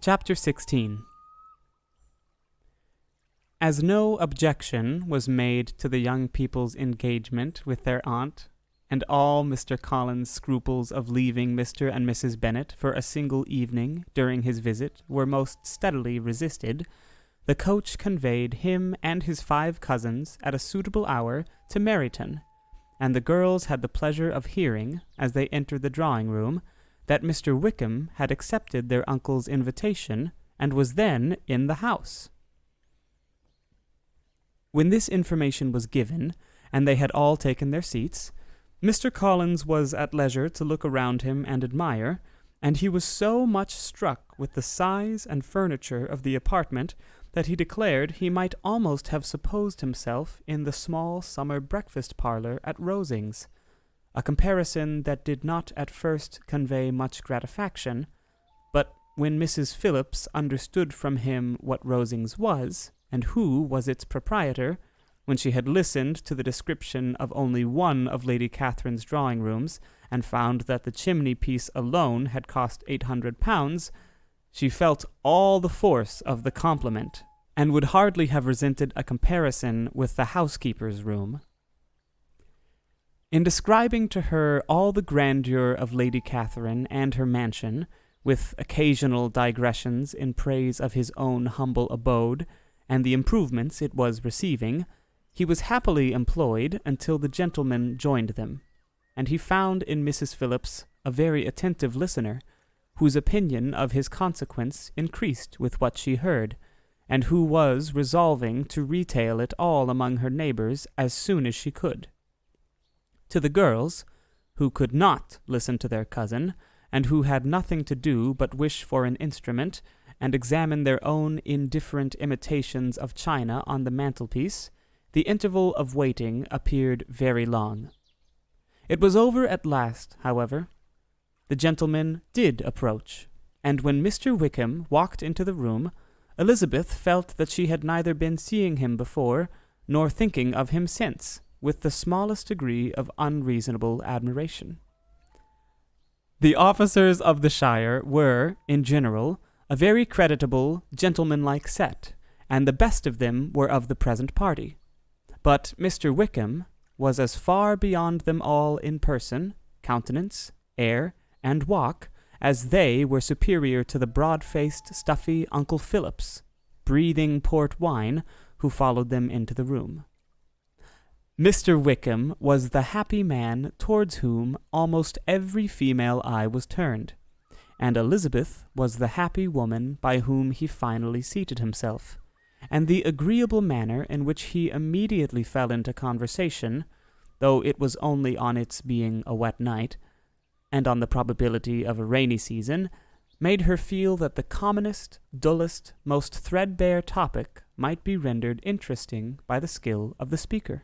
Chapter 16. As no objection was made to the young people's engagement with their aunt, and all Mr. Collins' scruples of leaving Mr. and Mrs. Bennet for a single evening during his visit were most steadily resisted, the coach conveyed him and his 5 cousins at a suitable hour to Meryton, and the girls had the pleasure of hearing, as they entered the drawing-room, that Mr. Wickham had accepted their uncle's invitation and was then in the house. When this information was given, and they had all taken their seats, Mr. Collins was at leisure to look around him and admire, and he was so much struck with the size and furniture of the apartment that he declared he might almost have supposed himself in the small summer breakfast parlour at Rosings, a comparison that did not at first convey much gratification, but when Mrs. Phillips understood from him what Rosings was, and who was its proprietor, when she had listened to the description of only one of Lady Catherine's drawing-rooms, and found that the chimney-piece alone had cost £800, she felt all the force of the compliment, and would hardly have resented a comparison with the housekeeper's room. In describing to her all the grandeur of Lady Catherine and her mansion, with occasional digressions in praise of his own humble abode, and the improvements it was receiving, he was happily employed until the gentlemen joined them, and he found in Mrs. Phillips a very attentive listener, whose opinion of his consequence increased with what she heard, and who was resolving to retail it all among her neighbors as soon as she could. To the girls, who could not listen to their cousin, and who had nothing to do but wish for an instrument, and examine their own indifferent imitations of china on the mantelpiece, the interval of waiting appeared very long. It was over at last, however. The gentlemen did approach, and when Mr. Wickham walked into the room, Elizabeth felt that she had neither been seeing him before, nor thinking of him since, with the smallest degree of unreasonable admiration. The officers of the shire were, in general, a very creditable, gentlemanlike set, and the best of them were of the present party. But Mr. Wickham was as far beyond them all in person, countenance, air, and walk, as they were superior to the broad-faced, stuffy Uncle Phillips, breathing port wine, who followed them into the room. Mr. Wickham was the happy man towards whom almost every female eye was turned, and Elizabeth was the happy woman by whom he finally seated himself, and the agreeable manner in which he immediately fell into conversation, though it was only on its being a wet night, and on the probability of a rainy season, made her feel that the commonest, dullest, most threadbare topic might be rendered interesting by the skill of the speaker.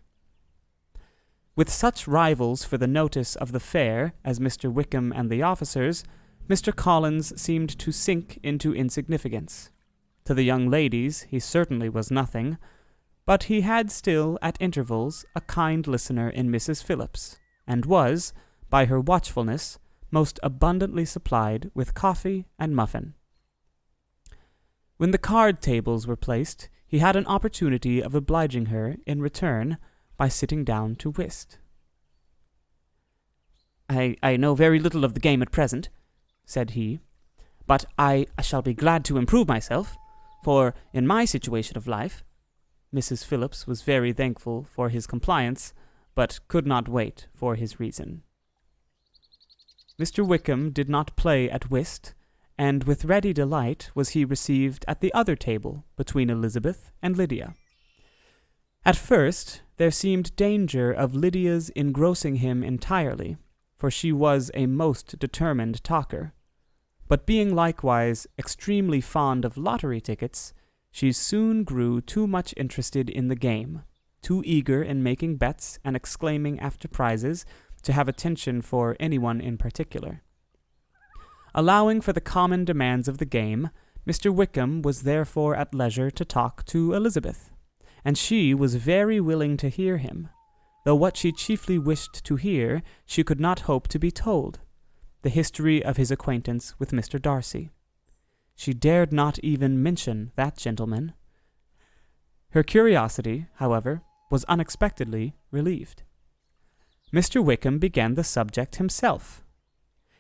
With such rivals for the notice of the fair as Mr. Wickham and the officers, Mr. Collins seemed to sink into insignificance. To the young ladies he certainly was nothing, but he had still, at intervals, a kind listener in Mrs. Phillips, and was, by her watchfulness, most abundantly supplied with coffee and muffin. When the card tables were placed, he had an opportunity of obliging her, in return, by sitting down to whist. I know very little of the game at present," said he, "but I shall be glad to improve myself, for in my situation of life—" Mrs. Phillips was very thankful for his compliance, but could not wait for his reason. Mr. Wickham did not play at whist, and with ready delight was he received at the other table between Elizabeth and Lydia. At first there seemed danger of Lydia's engrossing him entirely, for she was a most determined talker, but being likewise extremely fond of lottery tickets, she soon grew too much interested in the game, too eager in making bets and exclaiming after prizes, to have attention for anyone in particular. Allowing for the common demands of the game, Mr. Wickham was therefore at leisure to talk to Elizabeth, and she was very willing to hear him, though what she chiefly wished to hear she could not hope to be told, the history of his acquaintance with Mr. Darcy. She dared not even mention that gentleman. Her curiosity, however, was unexpectedly relieved. Mr. Wickham began the subject himself.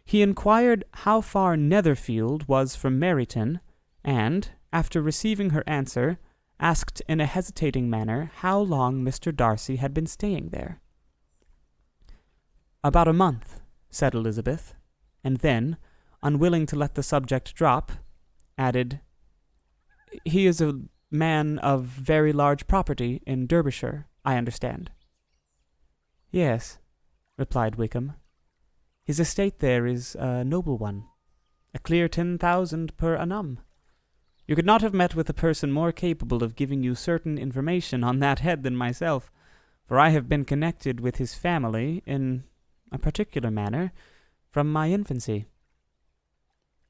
He inquired how far Netherfield was from Meryton, and, after receiving her answer, asked in a hesitating manner how long Mr. Darcy had been staying there. "About a month," said Elizabeth, and then, unwilling to let the subject drop, added, "He is a man of very large property in Derbyshire, I understand." "Yes," replied Wickham. "His estate there is a noble one, a clear 10,000 per annum. You could not have met with a person more capable of giving you certain information on that head than myself, for I have been connected with his family in a particular manner from my infancy."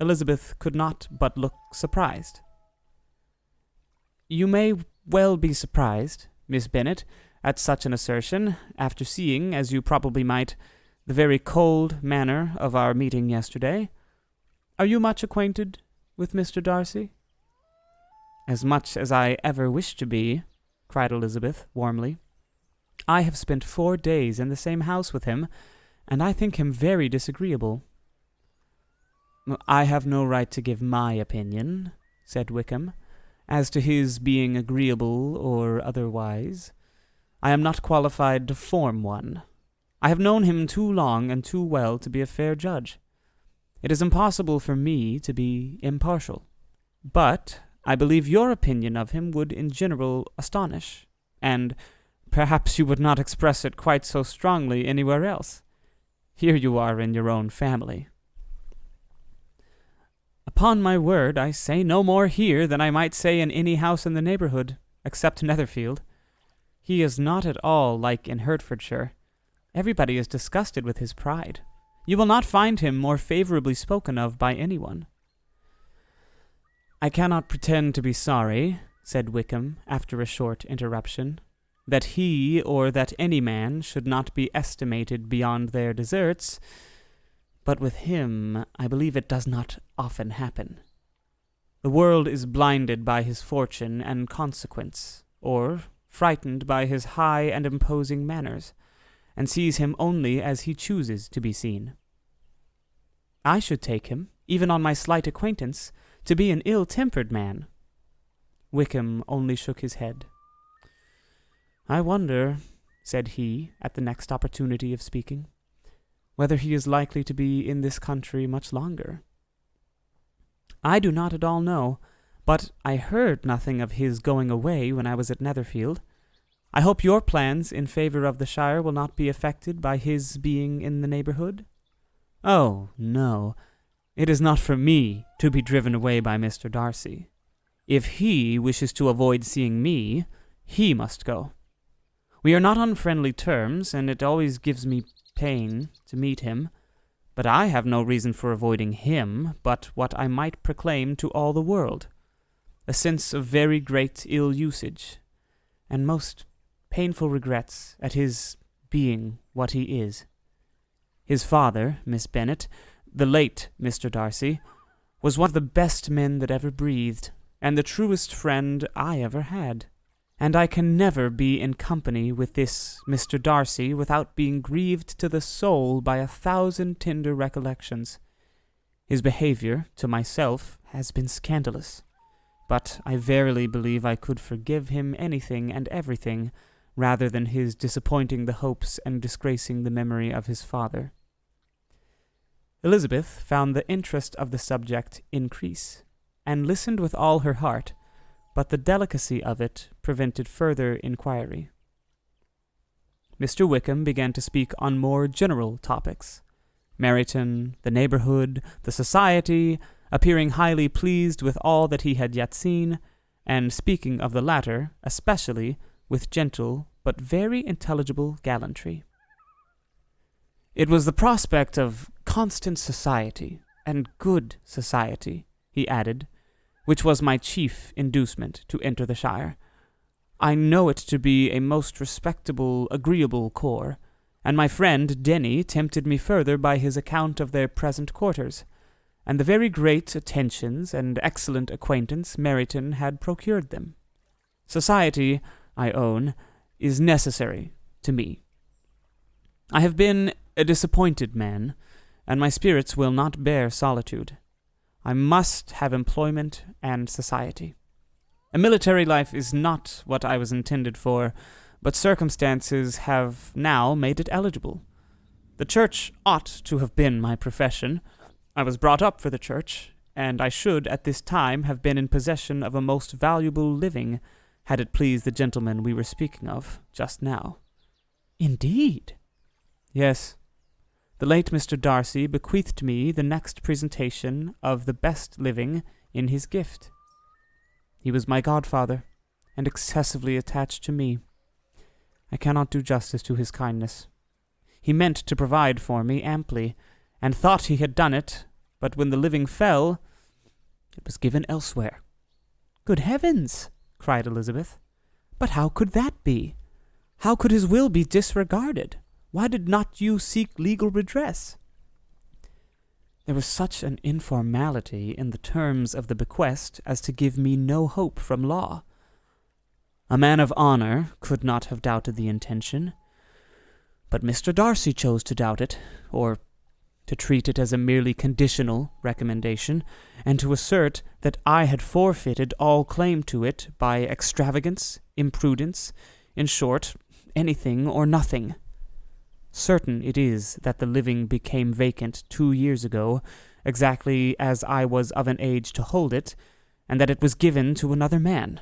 Elizabeth could not but look surprised. "You may well be surprised, Miss Bennet, at such an assertion, after seeing, as you probably might, the very cold manner of our meeting yesterday. Are you much acquainted with Mr. Darcy?" "As much as I ever wished to be," cried Elizabeth warmly. "I have spent 4 days in the same house with him, and I think him very disagreeable." "I have no right to give my opinion," said Wickham, "as to his being agreeable or otherwise. I am not qualified to form one. I have known him too long and too well to be a fair judge. It is impossible for me to be impartial. But I believe your opinion of him would in general astonish, and perhaps you would not express it quite so strongly anywhere else. Here you are in your own family." "Upon my word, I say no more here than I might say in any house in the neighborhood, except Netherfield. He is not at all like in Hertfordshire. Everybody is disgusted with his pride. You will not find him more favorably spoken of by anyone." "I cannot pretend to be sorry," said Wickham, after a short interruption, "that he or that any man should not be estimated beyond their deserts, but with him I believe it does not often happen. The world is blinded by his fortune and consequence, or frightened by his high and imposing manners, and sees him only as he chooses to be seen. I should take him, even on my slight acquaintance, to be an ill-tempered man." Wickham only shook his head. "I wonder," said he, at the next opportunity of speaking, "whether he is likely to be in this country much longer. I do not at all know, but I heard nothing of his going away when I was at Netherfield. I hope your plans in favor of the shire will not be affected by his being in the neighborhood?" "Oh, no. It is not for me to be driven away by Mr. Darcy. If he wishes to avoid seeing me, he must go. We are not on friendly terms, and it always gives me pain to meet him, but I have no reason for avoiding him but what I might proclaim to all the world, a sense of very great ill-usage, and most painful regrets at his being what he is. His father, Miss Bennet, the late Mr. Darcy, was one of the best men that ever breathed, and the truest friend I ever had. And I can never be in company with this Mr. Darcy without being grieved to the soul by 1,000 tender recollections. His behavior to myself has been scandalous, but I verily believe I could forgive him anything and everything rather than his disappointing the hopes and disgracing the memory of his father." Elizabeth found the interest of the subject increase, and listened with all her heart, but the delicacy of it prevented further inquiry. Mr. Wickham began to speak on more general topics: Meryton, the neighborhood, the society, appearing highly pleased with all that he had yet seen, and speaking of the latter, especially, with gentle but very intelligible gallantry. "It was the prospect of constant society, and good society," he added, "which was my chief inducement to enter the shire. I know it to be a most respectable, agreeable corps, and my friend Denny tempted me further by his account of their present quarters, and the very great attentions and excellent acquaintance Meryton had procured them. Society, I own, is necessary to me. I have been a disappointed man, and my spirits will not bear solitude. I must have employment and society. A military life is not what I was intended for, but circumstances have now made it eligible. The church ought to have been my profession. I was brought up for the church, and I should at this time have been in possession of a most valuable living, had it pleased the gentleman we were speaking of just now. Indeed? Yes. The late Mr. Darcy bequeathed me the next presentation of the best living in his gift. He was my godfather, and excessively attached to me. I cannot do justice to his kindness. He meant to provide for me amply, and thought he had done it, but when the living fell, it was given elsewhere. Good heavens! Cried Elizabeth. But how could that be? How could his will be disregarded? Why did not you seek legal redress? There was such an informality in the terms of the bequest as to give me no hope from law. A man of honor could not have doubted the intention, but Mr. Darcy chose to doubt it, or to treat it as a merely conditional recommendation, and to assert that I had forfeited all claim to it by extravagance, imprudence, in short, anything or nothing. Certain it is that the living became vacant 2 years ago, exactly as I was of an age to hold it, and that it was given to another man.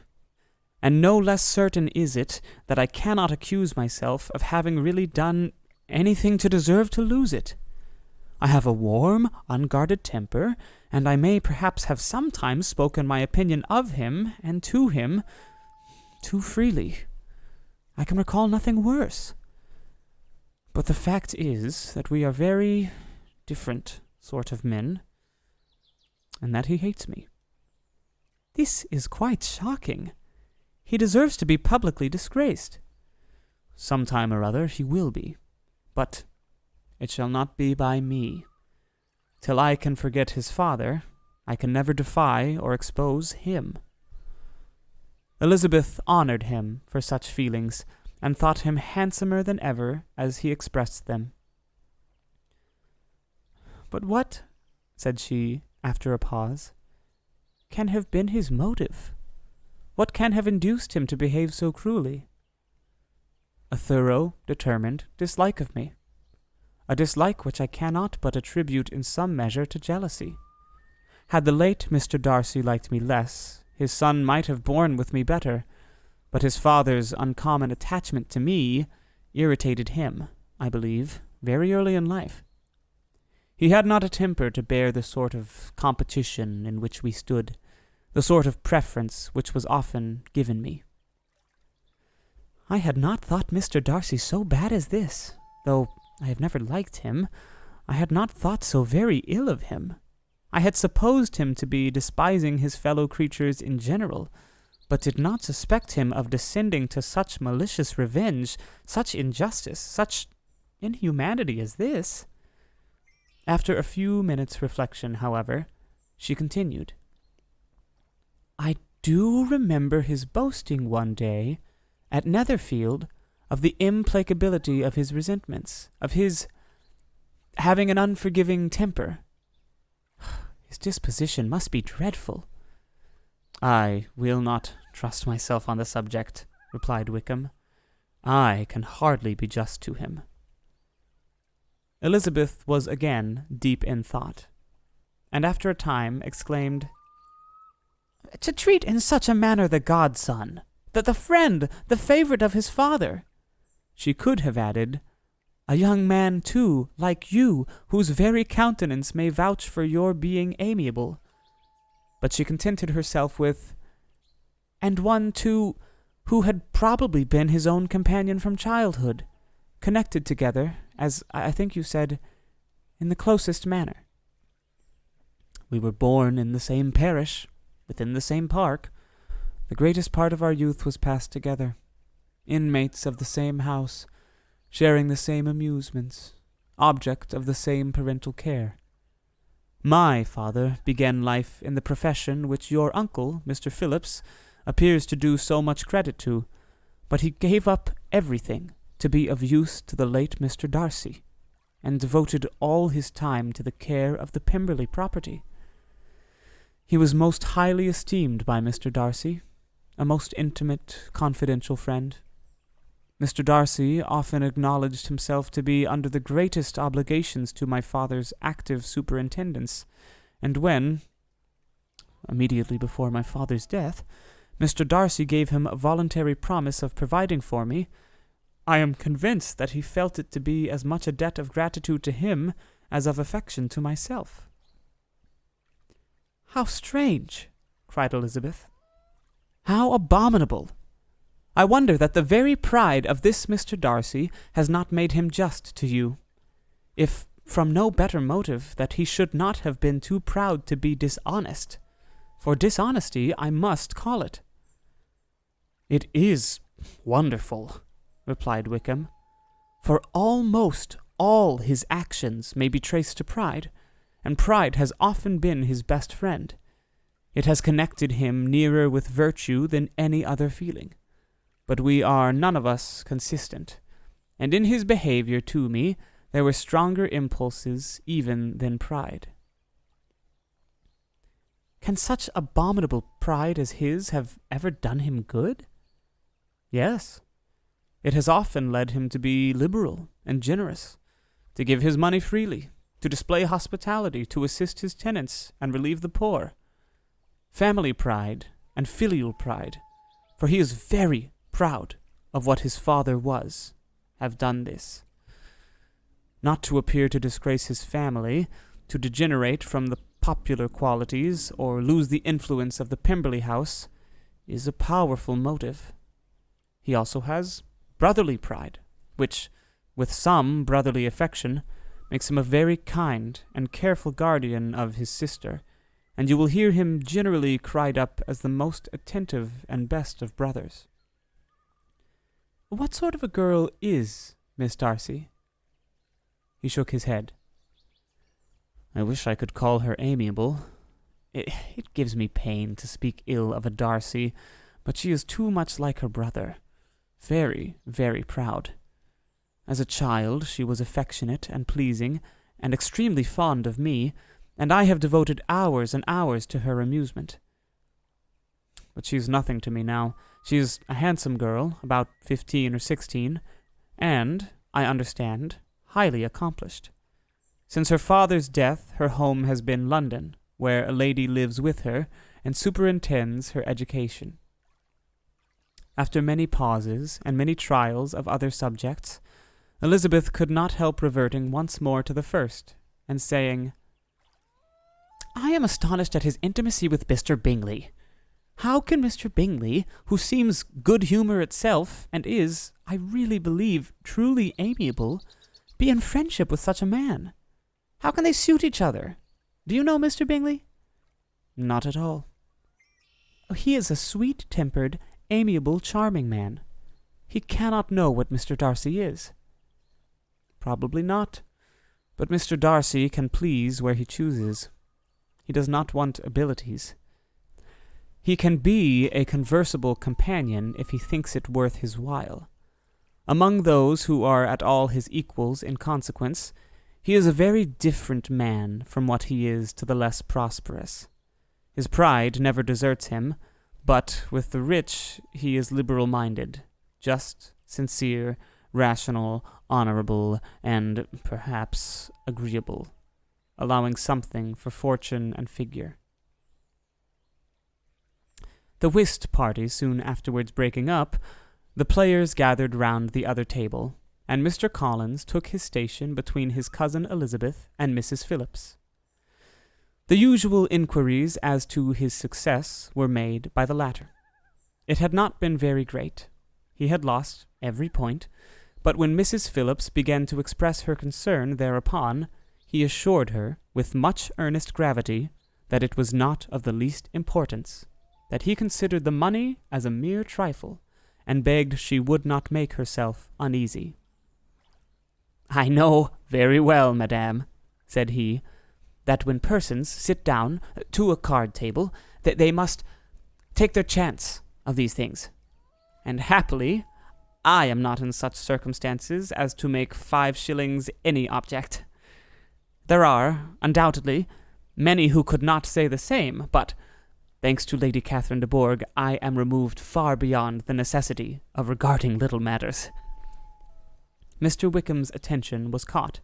And no less certain is it that I cannot accuse myself of having really done anything to deserve to lose it. I have a warm, unguarded temper, and I may perhaps have sometimes spoken my opinion of him and to him too freely. I can recall nothing worse. But the fact is that we are very different sort of men, and that he hates me. This is quite shocking. He deserves to be publicly disgraced. Some time or other he will be, but it shall not be by me. Till I can forget his father, I can never defy or expose him. Elizabeth honored him for such feelings, and thought him handsomer than ever as he expressed them. But what, said she, after a pause, can have been his motive? What can have induced him to behave so cruelly? A thorough, determined dislike of me. A dislike which I cannot but attribute in some measure to jealousy. Had the late Mr. Darcy liked me less, his son might have borne with me better, but his father's uncommon attachment to me irritated him, I believe, very early in life. He had not a temper to bear the sort of competition in which we stood, the sort of preference which was often given me. I had not thought Mr. Darcy so bad as this, though I have never liked him. I had not thought so very ill of him. I had supposed him to be despising his fellow creatures in general, but did not suspect him of descending to such malicious revenge, such injustice, such inhumanity as this. After a few minutes' reflection, however, she continued, I do remember his boasting one day, at Netherfield, of the implacability of his resentments, of his having an unforgiving temper. His disposition must be dreadful. I will not trust myself on the subject, replied Wickham. I can hardly be just to him. Elizabeth was again deep in thought, and after a time exclaimed, To treat in such a manner the godson, the friend, the favorite of his father. She could have added, a young man, too, like you, whose very countenance may vouch for your being amiable. But she contented herself with, and one, too, who had probably been his own companion from childhood, connected together, as I think you said, in the closest manner. We were born in the same parish, within the same park. The greatest part of our youth was passed together, inmates of the same house, sharing the same amusements, object of the same parental care. My father began life in the profession which your uncle, Mr. Phillips, appears to do so much credit to, but he gave up everything to be of use to the late Mr. Darcy, and devoted all his time to the care of the Pemberley property. He was most highly esteemed by Mr. Darcy, a most intimate, confidential friend. Mr. Darcy often acknowledged himself to be under the greatest obligations to my father's active superintendence, and when, immediately before my father's death, Mr. Darcy gave him a voluntary promise of providing for me, I am convinced that he felt it to be as much a debt of gratitude to him as of affection to myself. "How strange!" cried Elizabeth. "How abominable! I wonder that the very pride of this Mr. Darcy has not made him just to you, if from no better motive that he should not have been too proud to be dishonest, for dishonesty I must call it." "It is wonderful," replied Wickham, "for almost all his actions may be traced to pride, and pride has often been his best friend. It has connected him nearer with virtue than any other feeling. But we are none of us consistent, and in his behavior to me there were stronger impulses even than pride." "Can such abominable pride as his have ever done him good?" "Yes. It has often led him to be liberal and generous, to give his money freely, to display hospitality, to assist his tenants and relieve the poor. Family pride and filial pride, for he is very proud of what his father was, have done this. Not to appear to disgrace his family, to degenerate from the popular qualities, or lose the influence of the Pemberley house, is a powerful motive. He also has brotherly pride, which, with some brotherly affection, makes him a very kind and careful guardian of his sister, and you will hear him generally cried up as the most attentive and best of brothers." "What sort of a girl is Miss Darcy?" He shook his head. "I wish I could call her amiable. It gives me pain to speak ill of a Darcy, but she is too much like her brother, very, very proud. As a child she was affectionate and pleasing, and extremely fond of me, and I have devoted hours and hours to her amusement. But she is nothing to me now. She is a handsome girl, about 15 or 16, and, I understand, highly accomplished. Since her father's death, her home has been London, where a lady lives with her and superintends her education." After many pauses and many trials of other subjects, Elizabeth could not help reverting once more to the first, and saying, "I am astonished at his intimacy with Mr. Bingley. How can Mr. Bingley, who seems good humour itself, and is, I really believe, truly amiable, be in friendship with such a man? How can they suit each other? Do you know Mr. Bingley?" "Not at all." "He is a sweet-tempered, amiable, charming man. He cannot know what Mr. Darcy is." "Probably not. But Mr. Darcy can please where he chooses. He does not want abilities. He can be a conversable companion if he thinks it worth his while. Among those who are at all his equals in consequence, he is a very different man from what he is to the less prosperous. His pride never deserts him, but with the rich he is liberal-minded, just, sincere, rational, honorable, and, perhaps, agreeable, allowing something for fortune and figure." The whist party soon afterwards breaking up, the players gathered round the other table, and Mr. Collins took his station between his cousin Elizabeth and Mrs. Phillips. The usual inquiries as to his success were made by the latter. It had not been very great. He had lost every point, but when Mrs. Phillips began to express her concern thereupon, he assured her, with much earnest gravity, that it was not of the least importance, that he considered the money as a mere trifle, and begged she would not make herself uneasy. "I know very well, madame," said he, that when persons sit down to a card table, they must take their chance of these things. And happily, I am not in such circumstances as to make 5 shillings any object. There are, undoubtedly, many who could not say the same, but, thanks to Lady Catherine de Bourgh, I am removed far beyond the necessity of regarding little matters. Mr. Wickham's attention was caught,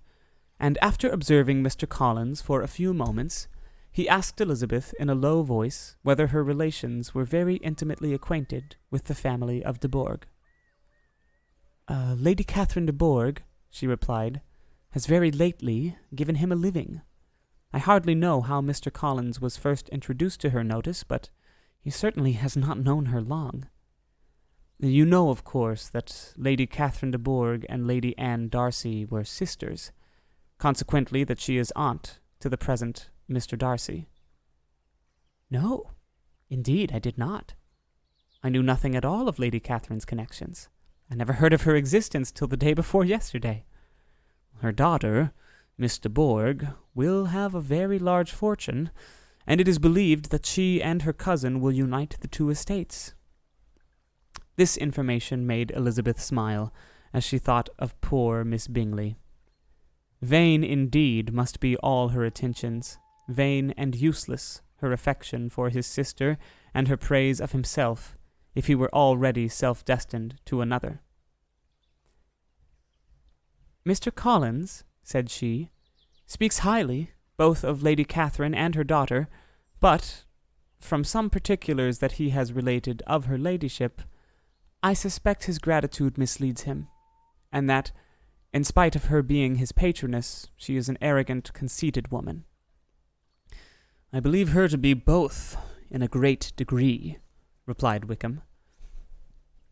and after observing Mr. Collins for a few moments, he asked Elizabeth in a low voice whether her relations were very intimately acquainted with the family of de Bourgh. Lady Catherine de Bourgh, she replied, has very lately given him a living. I hardly know how Mr. Collins was first introduced to her notice, but he certainly has not known her long. You know, of course, that Lady Catherine de Bourgh and Lady Anne Darcy were sisters, consequently that she is aunt to the present Mr. Darcy. No, indeed, I did not. I knew nothing at all of Lady Catherine's connections. I never heard of her existence till the day before yesterday. Her daughter, Miss de Bourgh, will have a very large fortune, and it is believed that she and her cousin will unite the 2 estates. This information made Elizabeth smile, as she thought of poor Miss Bingley. Vain indeed must be all her attentions, vain and useless her affection for his sister and her praise of himself, if he were already self-destined to another. Mr. Collins, said she, speaks highly, both of Lady Catherine and her daughter, but, from some particulars that he has related of her ladyship, I suspect his gratitude misleads him, and that, in spite of her being his patroness, she is an arrogant, conceited woman. I believe her to be both, in a great degree, replied Wickham.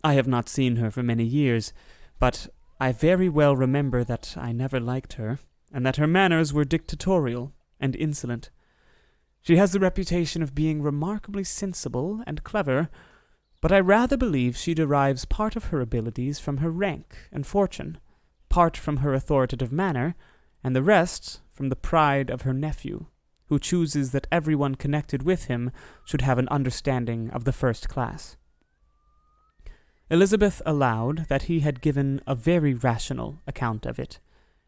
I have not seen her for many years, but I very well remember that I never liked her, and that her manners were dictatorial and insolent. She has the reputation of being remarkably sensible and clever, but I rather believe she derives part of her abilities from her rank and fortune, part from her authoritative manner, and the rest from the pride of her nephew, who chooses that everyone connected with him should have an understanding of the first class. Elizabeth allowed that he had given a very rational account of it,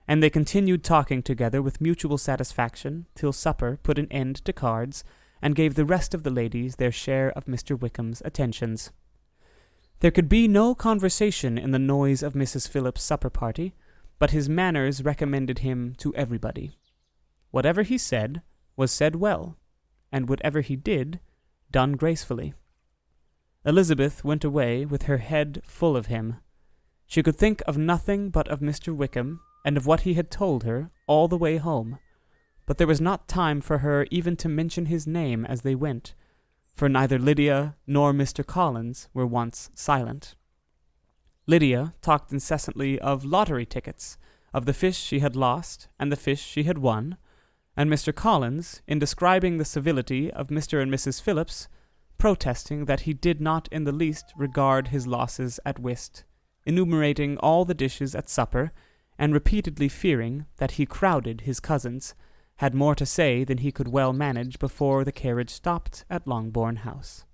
and they continued talking together with mutual satisfaction till supper put an end to cards, and gave the rest of the ladies their share of Mr. Wickham's attentions. There could be no conversation in the noise of Mrs. Phillips's supper party, but his manners recommended him to everybody. Whatever he said was said well, and whatever he did, done gracefully. Elizabeth went away with her head full of him. She could think of nothing but of Mr. Wickham, and of what he had told her all the way home, but there was not time for her even to mention his name as they went, for neither Lydia nor Mr. Collins were once silent. Lydia talked incessantly of lottery tickets, of the fish she had lost and the fish she had won, and Mr. Collins, in describing the civility of Mr. and Mrs. Phillips, protesting that he did not in the least regard his losses at whist, enumerating all the dishes at supper, and repeatedly fearing that he crowded his cousins, had more to say than he could well manage before the carriage stopped at Longbourn House.